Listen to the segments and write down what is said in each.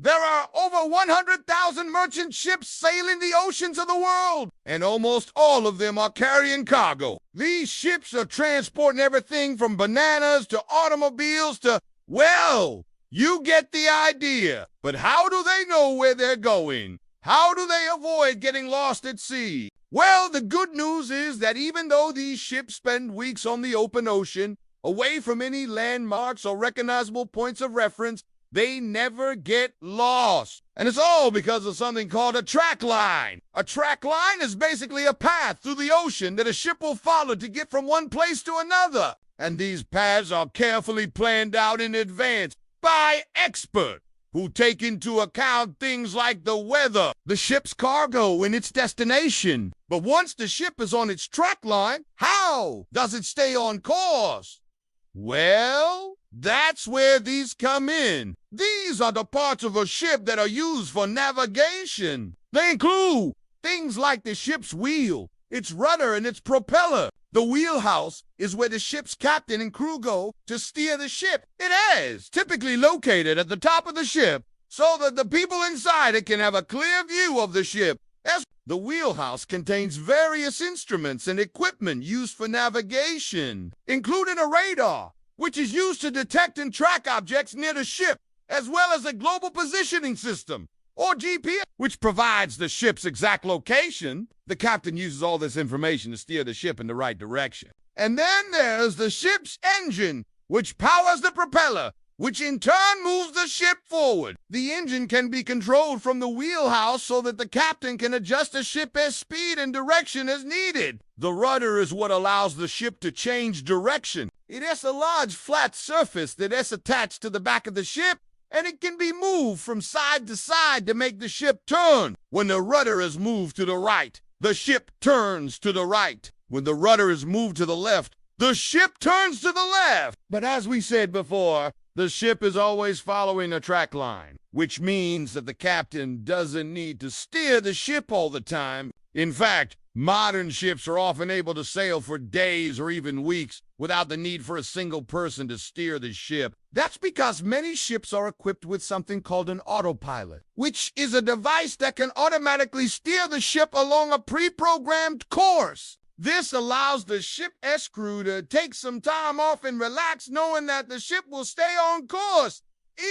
There are over 100,000 merchant ships sailing the oceans of the world, and almost all of them are carrying cargo. These ships are transporting everything from bananas to automobiles to, well, you get the idea. But how do they know where they're going? How do they avoid getting lost at sea? Well, the good news is that even though these ships spend weeks on the open ocean, away from any landmarks or recognizable points of reference, they never get lost. And it's all because of something called a track line. A track line is basically a path through the ocean that a ship will follow to get from one place to another. And these paths are carefully planned out in advance by experts who take into account things like the weather, the ship's cargo, and its destination. But once the ship is on its track line, how does it stay on course? Well, that's where these come in. These are the parts of a ship that are used for navigation. They include things like the ship's wheel, its rudder, and its propeller. The wheelhouse is where the ship's captain and crew go to steer the ship. It is typically located at the top of the ship so that the people inside it can have a clear view of the ship. As the wheelhouse contains various instruments and equipment used for navigation, including a radar, which is used to detect and track objects near the ship, as well as a global positioning system, or GPS, which provides the ship's exact location. The captain uses all this information to steer the ship in the right direction. And then there's the ship's engine, which powers the propeller, which in turn moves the ship forward. The engine can be controlled from the wheelhouse so that the captain can adjust the ship's speed and direction as needed. The rudder is what allows the ship to change direction. It has a large flat surface that is attached to the back of the ship, and it can be moved from side to side to make the ship turn. When the rudder is moved to the right, the ship turns to the right. When the rudder is moved to the left, the ship turns to the left. But as we said before, the ship is always following a track line, which means that the captain doesn't need to steer the ship all the time. In fact, modern ships are often able to sail for days or even weeks without the need for a single person to steer the ship. That's because many ships are equipped with something called an autopilot, which is a device that can automatically steer the ship along a pre-programmed course. This allows the ship's crew to take some time off and relax, knowing that the ship will stay on course,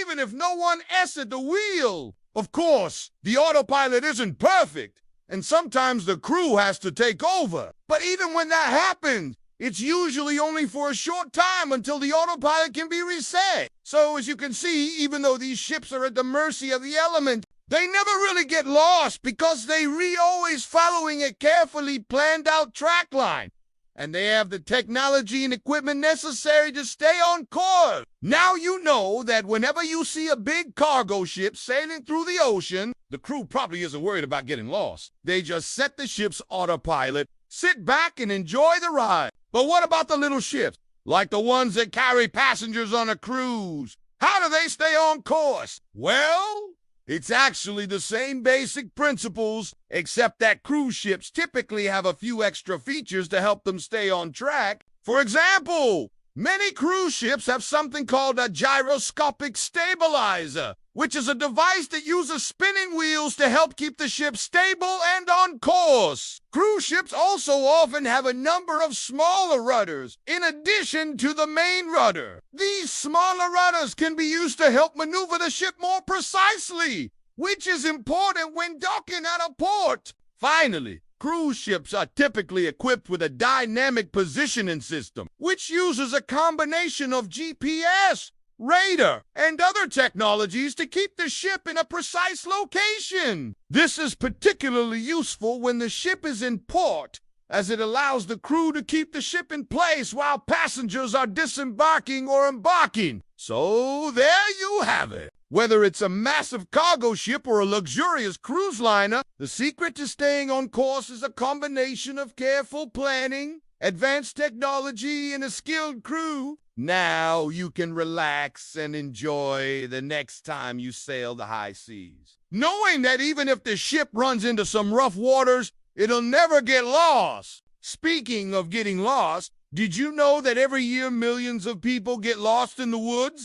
even if no one is at the wheel. Of course, the autopilot isn't perfect, and sometimes the crew has to take over. But even when that happens, it's usually only for a short time until the autopilot can be reset. So as you can see, even though these ships are at the mercy of the element, they never really get lost because they always following a carefully planned out track line. And they have the technology and equipment necessary to stay on course. Now you know that whenever you see a big cargo ship sailing through the ocean, the crew probably isn't worried about getting lost. They just set the ship's autopilot, sit back and enjoy the ride. But what about the little ships, like the ones that carry passengers on a cruise? How do they stay on course? Well, it's actually the same basic principles, except that cruise ships typically have a few extra features to help them stay on track. For example, many cruise ships have something called a gyroscopic stabilizer, which is a device that uses spinning wheels to help keep the ship stable and on course. Cruise ships also often have a number of smaller rudders, in addition to the main rudder. These smaller rudders can be used to help maneuver the ship more precisely, which is important when docking at a port. Finally, cruise ships are typically equipped with a dynamic positioning system, which uses a combination of GPS, radar, and other technologies to keep the ship in a precise location. This is particularly useful when the ship is in port, as it allows the crew to keep the ship in place while passengers are disembarking or embarking. So there you have it. Whether it's a massive cargo ship or a luxurious cruise liner, the secret to staying on course is a combination of careful planning, advanced technology, and a skilled crew. Now you can relax and enjoy the next time you sail the high seas, knowing that even if the ship runs into some rough waters, it'll never get lost. Speaking of getting lost, did you know that every year millions of people get lost in the woods?